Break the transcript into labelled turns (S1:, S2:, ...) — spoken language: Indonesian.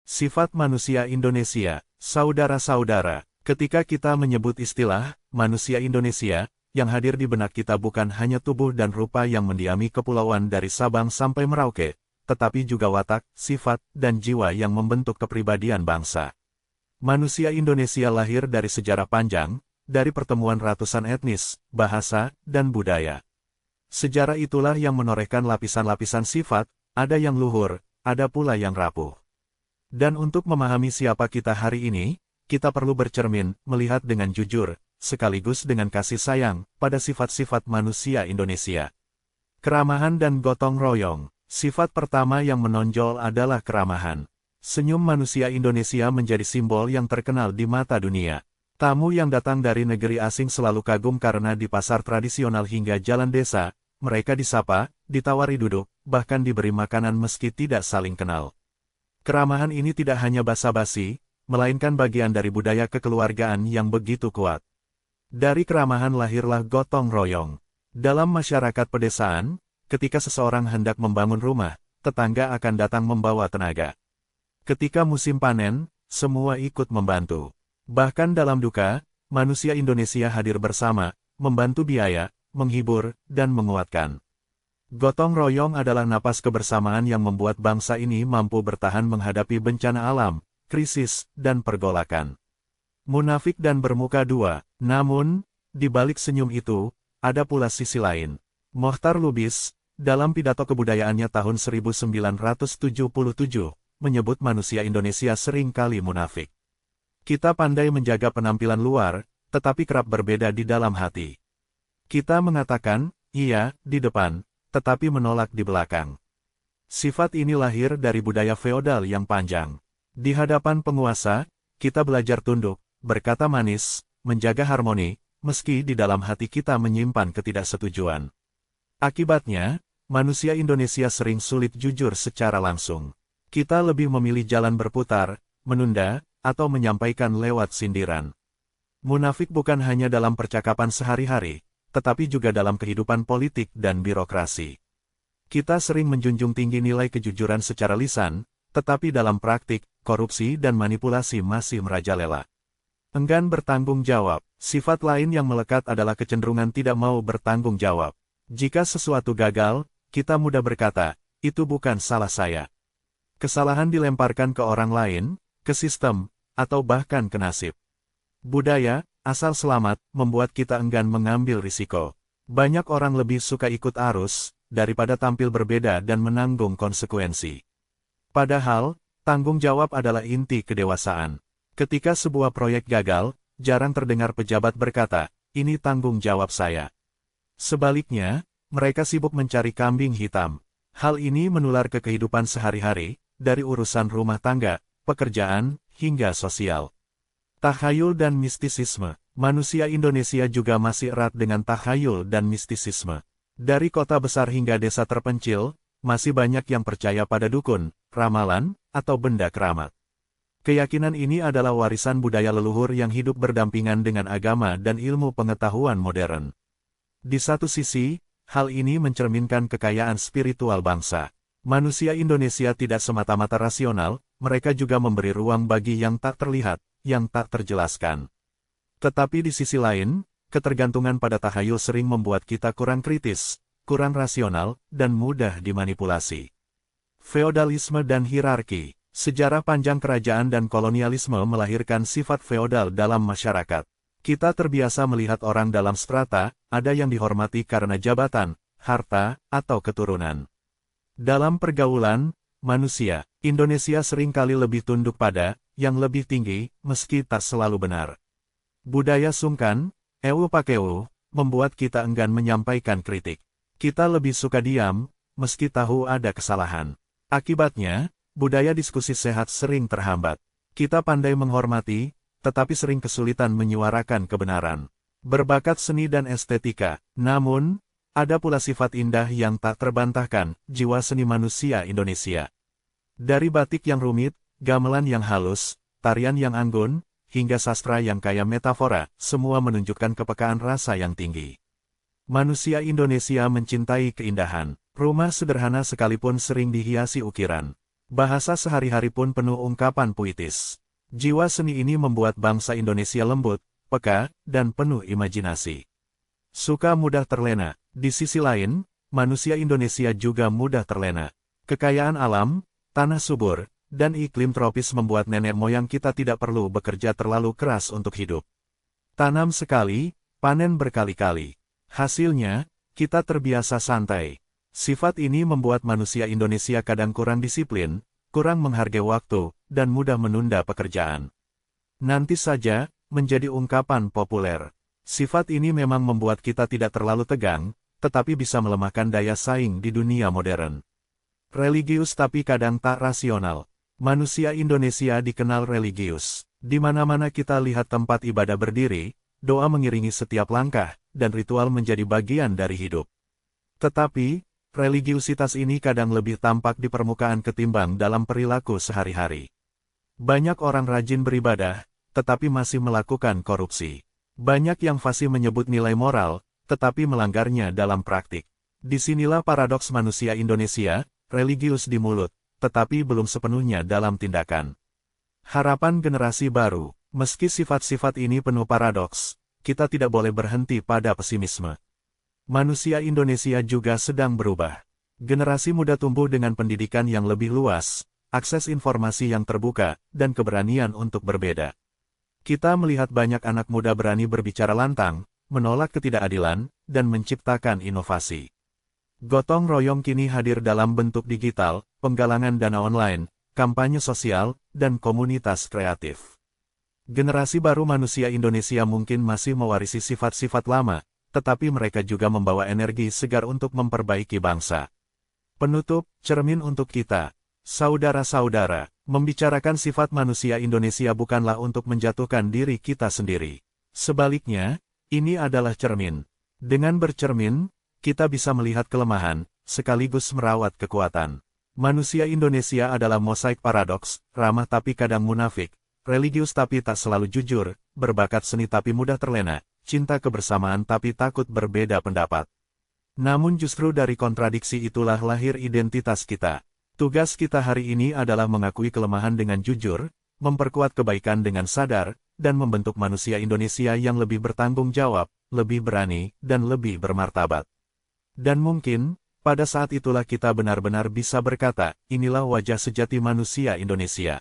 S1: Sifat manusia Indonesia, saudara-saudara, ketika kita menyebut istilah manusia Indonesia, yang hadir di benak kita bukan hanya tubuh dan rupa yang mendiami kepulauan dari Sabang sampai Merauke, tetapi juga watak, sifat, dan jiwa yang membentuk kepribadian bangsa. Manusia Indonesia lahir dari sejarah panjang, dari pertemuan ratusan etnis, bahasa, dan budaya. Sejarah itulah yang menorehkan lapisan-lapisan sifat, ada yang luhur, ada pula yang rapuh. Dan untuk memahami siapa kita hari ini, kita perlu bercermin, melihat dengan jujur, sekaligus dengan kasih sayang, pada sifat-sifat manusia Indonesia. Keramahan dan gotong royong. Sifat pertama yang menonjol adalah keramahan. Senyum manusia Indonesia menjadi simbol yang terkenal di mata dunia. Tamu yang datang dari negeri asing selalu kagum karena di pasar tradisional hingga jalan desa, mereka disapa, ditawari duduk, bahkan diberi makanan meski tidak saling kenal. Keramahan ini tidak hanya basa-basi, melainkan bagian dari budaya kekeluargaan yang begitu kuat. Dari keramahan lahirlah gotong royong. Dalam masyarakat pedesaan, ketika seseorang hendak membangun rumah, tetangga akan datang membawa tenaga. Ketika musim panen, semua ikut membantu. Bahkan dalam duka, manusia Indonesia hadir bersama, membantu biaya, menghibur, dan menguatkan. Gotong royong adalah napas kebersamaan yang membuat bangsa ini mampu bertahan menghadapi bencana alam, krisis, dan pergolakan. Munafik dan bermuka dua, namun, di balik senyum itu, ada pula sisi lain. Mohtar Lubis, dalam pidato kebudayaannya tahun 1977, menyebut manusia Indonesia sering kali munafik. Kita pandai menjaga penampilan luar, tetapi kerap berbeda di dalam hati. Kita mengatakan, iya, di depan, tetapi menolak di belakang. Sifat ini lahir dari budaya feodal yang panjang. Di hadapan penguasa, kita belajar tunduk, berkata manis, menjaga harmoni, meski di dalam hati kita menyimpan ketidaksetujuan. Akibatnya, manusia Indonesia sering sulit jujur secara langsung. Kita lebih memilih jalan berputar, menunda, atau menyampaikan lewat sindiran. Munafik bukan hanya dalam percakapan sehari-hari, tetapi juga dalam kehidupan politik dan birokrasi. Kita sering menjunjung tinggi nilai kejujuran secara lisan, tetapi dalam praktik, korupsi dan manipulasi masih merajalela. Enggan bertanggung jawab. Sifat lain yang melekat adalah kecenderungan tidak mau bertanggung jawab. Jika sesuatu gagal, kita mudah berkata, itu bukan salah saya. Kesalahan dilemparkan ke orang lain, ke sistem, atau bahkan ke nasib. Budaya, asal selamat, membuat kita enggan mengambil risiko. Banyak orang lebih suka ikut arus, daripada tampil berbeda dan menanggung konsekuensi. Padahal, tanggung jawab adalah inti kedewasaan. Ketika sebuah proyek gagal, jarang terdengar pejabat berkata, ini tanggung jawab saya. Sebaliknya, mereka sibuk mencari kambing hitam. Hal ini menular ke kehidupan sehari-hari, dari urusan rumah tangga, pekerjaan, hingga sosial. Takhayul dan mistisisme. Manusia Indonesia juga masih erat dengan takhayul dan mistisisme. Dari kota besar hingga desa terpencil, masih banyak yang percaya pada dukun, ramalan, atau benda keramat. Keyakinan ini adalah warisan budaya leluhur yang hidup berdampingan dengan agama dan ilmu pengetahuan modern. Di satu sisi, hal ini mencerminkan kekayaan spiritual bangsa. Manusia Indonesia tidak semata-mata rasional, mereka juga memberi ruang bagi yang tak terlihat, yang tak terjelaskan. Tetapi di sisi lain, ketergantungan pada takhayul sering membuat kita kurang kritis, kurang rasional, dan mudah dimanipulasi. Feodalisme dan hierarki. Sejarah panjang kerajaan dan kolonialisme melahirkan sifat feodal dalam masyarakat. Kita terbiasa melihat orang dalam strata, ada yang dihormati karena jabatan, harta, atau keturunan. Dalam pergaulan manusia, Indonesia seringkali lebih tunduk pada yang lebih tinggi, meski tak selalu benar. Budaya sungkan, ewu pakewu, membuat kita enggan menyampaikan kritik. Kita lebih suka diam, meski tahu ada kesalahan. Akibatnya, budaya diskusi sehat sering terhambat. Kita pandai menghormati, tetapi sering kesulitan menyuarakan kebenaran. Berbakat seni dan estetika, namun, ada pula sifat indah yang tak terbantahkan, jiwa seni manusia Indonesia. Dari batik yang rumit, gamelan yang halus, tarian yang anggun, hingga sastra yang kaya metafora, semua menunjukkan kepekaan rasa yang tinggi. Manusia Indonesia mencintai keindahan. Rumah sederhana sekalipun sering dihiasi ukiran. Bahasa sehari-hari pun penuh ungkapan puitis. Jiwa seni ini membuat bangsa Indonesia lembut, peka, dan penuh imajinasi. Suka mudah terlena. Di sisi lain, manusia Indonesia juga mudah terlena. Kekayaan alam, tanah subur, dan iklim tropis membuat nenek moyang kita tidak perlu bekerja terlalu keras untuk hidup. Tanam sekali, panen berkali-kali. Hasilnya, kita terbiasa santai. Sifat ini membuat manusia Indonesia kadang kurang disiplin, kurang menghargai waktu, dan mudah menunda pekerjaan. Nanti saja, menjadi ungkapan populer. Sifat ini memang membuat kita tidak terlalu tegang, tetapi bisa melemahkan daya saing di dunia modern. Religius tapi kadang tak rasional. Manusia Indonesia dikenal religius. Di mana-mana kita lihat tempat ibadah berdiri, doa mengiringi setiap langkah, dan ritual menjadi bagian dari hidup. Tetapi, religiusitas ini kadang lebih tampak di permukaan ketimbang dalam perilaku sehari-hari. Banyak orang rajin beribadah, tetapi masih melakukan korupsi. Banyak yang fasih menyebut nilai moral, tetapi melanggarnya dalam praktik. Disinilah paradoks manusia Indonesia, religius di mulut, tetapi belum sepenuhnya dalam tindakan. Harapan generasi baru. Meski sifat-sifat ini penuh paradoks, kita tidak boleh berhenti pada pesimisme. Manusia Indonesia juga sedang berubah. Generasi muda tumbuh dengan pendidikan yang lebih luas, akses informasi yang terbuka, dan keberanian untuk berbeda. Kita melihat banyak anak muda berani berbicara lantang, menolak ketidakadilan, dan menciptakan inovasi. Gotong royong kini hadir dalam bentuk digital, penggalangan dana online, kampanye sosial, dan komunitas kreatif. Generasi baru manusia Indonesia mungkin masih mewarisi sifat-sifat lama, tetapi mereka juga membawa energi segar untuk memperbaiki bangsa. Penutup, cermin untuk kita. Saudara-saudara, membicarakan sifat manusia Indonesia bukanlah untuk menjatuhkan diri kita sendiri. Sebaliknya, ini adalah cermin. Dengan bercermin, kita bisa melihat kelemahan, sekaligus merawat kekuatan. Manusia Indonesia adalah mosaik paradoks, ramah tapi kadang munafik, religius tapi tak selalu jujur, berbakat seni tapi mudah terlena, cinta kebersamaan tapi takut berbeda pendapat. Namun justru dari kontradiksi itulah lahir identitas kita. Tugas kita hari ini adalah mengakui kelemahan dengan jujur, memperkuat kebaikan dengan sadar, dan membentuk manusia Indonesia yang lebih bertanggung jawab, lebih berani, dan lebih bermartabat. Dan mungkin, pada saat itulah kita benar-benar bisa berkata, inilah wajah sejati manusia Indonesia.